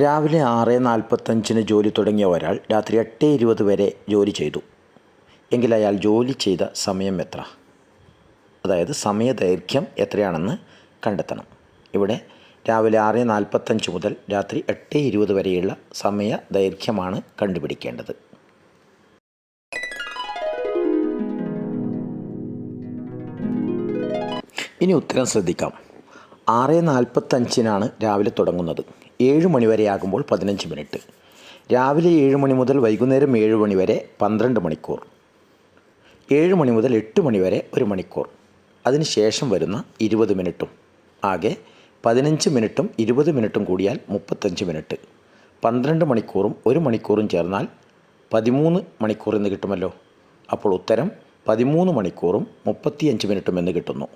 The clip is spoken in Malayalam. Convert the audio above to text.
രാവിലെ 6:45 ജോലി തുടങ്ങിയ ഒരാൾ രാത്രി 8:20 വരെ ജോലി ചെയ്തു എങ്കിൽ അയാൾ ജോലി ചെയ്ത സമയം എത്ര? അതായത് സമയദൈർഘ്യം എത്രയാണെന്ന് കണ്ടെത്തണം. ഇവിടെ രാവിലെ 6:45 മുതൽ രാത്രി 8:20 വരെയുള്ള സമയദൈർഘ്യമാണ് കണ്ടുപിടിക്കേണ്ടത്. ഇനി ഉത്തരം ശ്രദ്ധിക്കാം. 6:45 രാവിലെ തുടങ്ങുന്നത്. 7 മണി വരെയാകുമ്പോൾ 15 മിനിറ്റ്. രാവിലെ 7 മണി മുതൽ വൈകുന്നേരം 7 മണി വരെ 12 മണിക്കൂർ. 7 മണി മുതൽ 8 മണി വരെ 1 മണിക്കൂർ. അതിന് ശേഷം വരുന്ന 20 മിനിറ്റും. ആകെ 15 മിനിറ്റും 20 മിനിറ്റും കൂടിയാൽ 35 മിനിറ്റ്. 12 മണിക്കൂറും 1 മണിക്കൂറും ചേർന്നാൽ 13 മണിക്കൂർ എന്ന് കിട്ടുമല്ലോ. അപ്പോൾ ഉത്തരം 13 മണിക്കൂറും 35 മിനിറ്റും എന്ന് കിട്ടുന്നു.